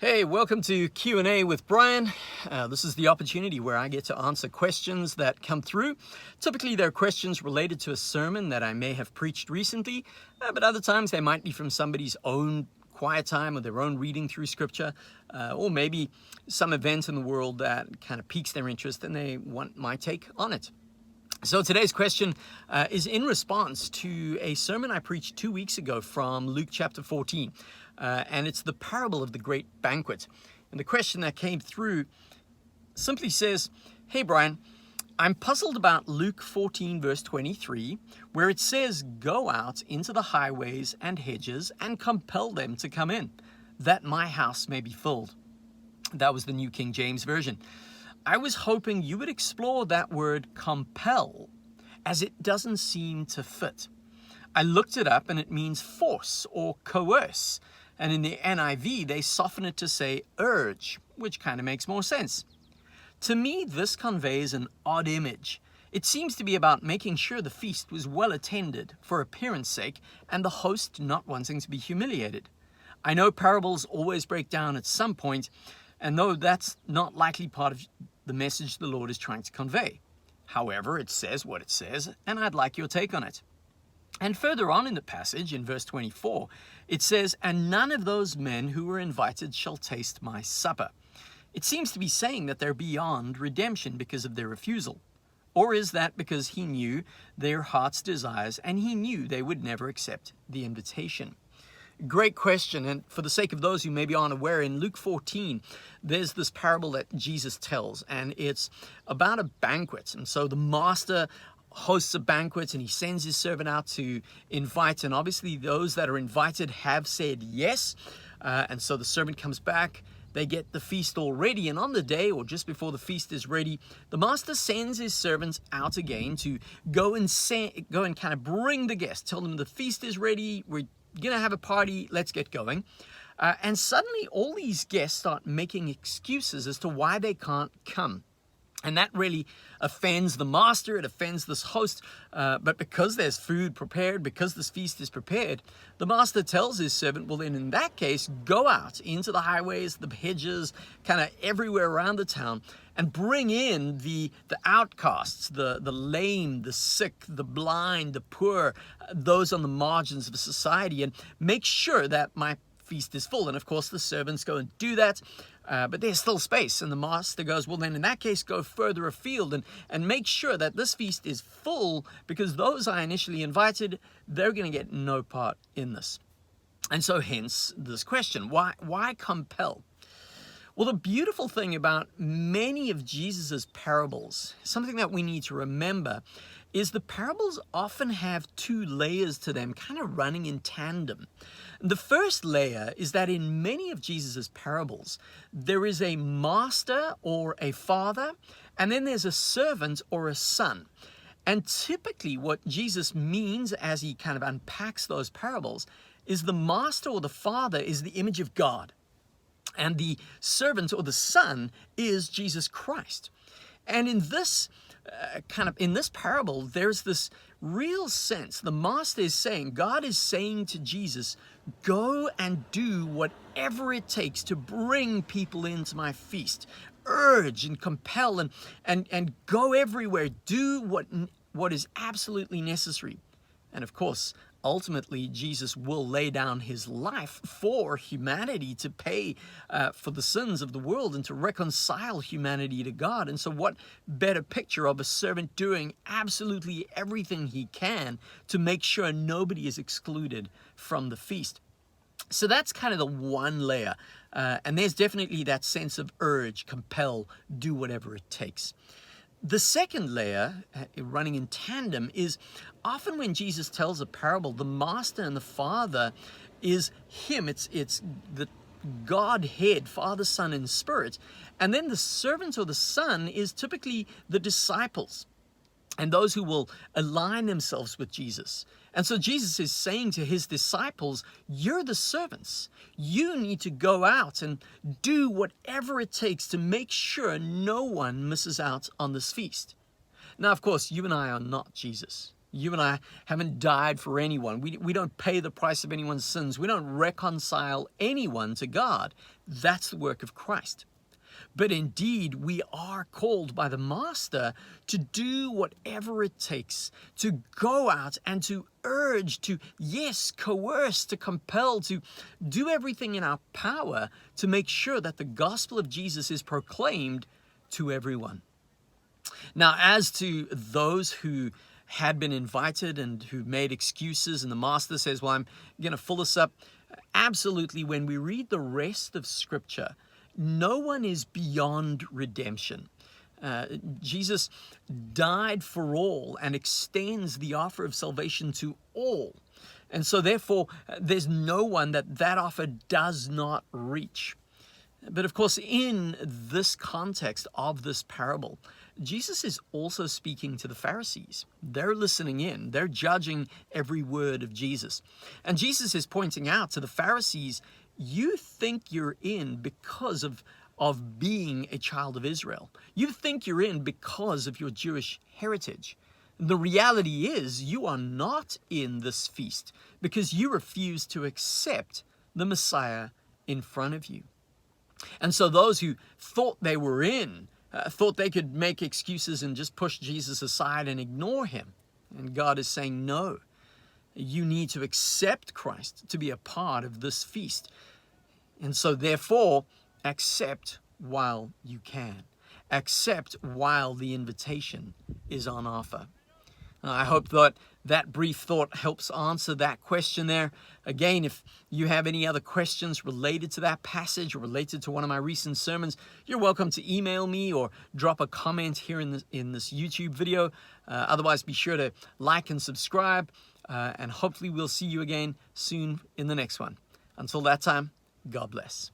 Hey, welcome to Q&A with Brian. This is the opportunity where I get to answer questions that come through. Typically, they're questions related to a sermon that I may have preached recently, but other times they might be from somebody's own quiet time or their own reading through Scripture, or maybe some event in the world that kind of piques their interest and they want my take on it. So today's question is in response to a sermon I preached 2 weeks ago from Luke chapter 14. And it's the parable of the great banquet. And the question that came through simply says, hey Brian, I'm puzzled about Luke 14 verse 23, where it says, go out into the highways and hedges and compel them to come in, that my house may be filled. That was the New King James Version. I was hoping you would explore that word compel, as it doesn't seem to fit. I looked it up and it means force or coerce. And in the NIV, they soften it to say urge, which kind of makes more sense. To me, this conveys an odd image. It seems to be about making sure the feast was well attended for appearance sake and the host not wanting to be humiliated. I know parables always break down at some point, and though that's not likely part of the message the Lord is trying to convey. However, it says what it says, and I'd like your take on it. And further on in the passage, in verse 24, it says, and none of those men who were invited shall taste my supper. It seems to be saying that they're beyond redemption because of their refusal. Or is that because he knew their heart's desires and he knew they would never accept the invitation? Great question, and for the sake of those who maybe aren't aware, in Luke 14, there's this parable that Jesus tells, and it's about a banquet. And so the master hosts a banquet and he sends his servant out to invite, and obviously those that are invited have said yes, and so the servant comes back. They get the feast all ready, and on the day or just before the feast is ready, the master sends his servants out again to go and kind of bring the guests, tell them the feast is ready, we're gonna have a party, let's get going. And suddenly all these guests start making excuses as to why they can't come. And that really offends the master, it offends this host, but because there's food prepared, because this feast is prepared, the master tells his servant, well then in that case, go out into the highways, the hedges, kind of everywhere around the town, and bring in the outcasts, the lame, the sick, the blind, the poor, those on the margins of society, and make sure that my feast is full. And of course the servants go and do that, but there's still space, and the master goes, well then in that case go further afield and make sure that this feast is full, because those I initially invited, they're going to get no part in this. And so hence this question, why compel? Well, the beautiful thing about many of Jesus's parables, something that we need to remember, is the parables often have two layers to them, kind of running in tandem. The first layer is that in many of Jesus's parables, there is a master or a father, and then there's a servant or a son. And typically what Jesus means as he kind of unpacks those parables is the master or the father is the image of God. And the servant or the son is Jesus Christ. And in this in this parable, there's this real sense. The master is saying, God is saying to Jesus, go and do whatever it takes to bring people into my feast. Urge and compel and go everywhere. Do what is absolutely necessary. And of course, ultimately, Jesus will lay down his life for humanity to pay for the sins of the world and to reconcile humanity to God. And so what better picture of a servant doing absolutely everything he can to make sure nobody is excluded from the feast. So that's kind of the one layer. And there's definitely that sense of urge, compel, do whatever it takes. The second layer, running in tandem, is often when Jesus tells a parable, the master and the father is him. It's the Godhead, Father, Son, and Spirit. And then the servant or the son is typically the disciples and those who will align themselves with Jesus. And so Jesus is saying to his disciples, you're the servants. You need to go out and do whatever it takes to make sure no one misses out on this feast. Now, of course, you and I are not Jesus. You and I haven't died for anyone. We don't pay the price of anyone's sins. We don't reconcile anyone to God. That's the work of Christ. But indeed, we are called by the Master to do whatever it takes, to go out and to urge, to, yes, coerce, to compel, to do everything in our power to make sure that the gospel of Jesus is proclaimed to everyone. Now, as to those who had been invited and who made excuses, and the Master says, well, I'm going to fill this up. Absolutely, when we read the rest of Scripture, no one is beyond redemption. Jesus died for all and extends the offer of salvation to all. And so therefore, there's no one that offer does not reach. But of course, in this context of this parable, Jesus is also speaking to the Pharisees. They're listening in. They're judging every word of Jesus. And Jesus is pointing out to the Pharisees, you think you're in because of being a child of Israel. You think you're in because of your Jewish heritage. The reality is you are not in this feast because you refuse to accept the Messiah in front of you. And so those who thought they were in, thought they could make excuses and just push Jesus aside and ignore him. And God is saying, no, you need to accept Christ to be a part of this feast. And so therefore, accept while you can. Accept while the invitation is on offer. I hope that brief thought helps answer that question there. Again, if you have any other questions related to that passage or related to one of my recent sermons, you're welcome to email me or drop a comment here in this YouTube video. Otherwise, be sure to like and subscribe, and hopefully we'll see you again soon in the next one. Until that time, God bless.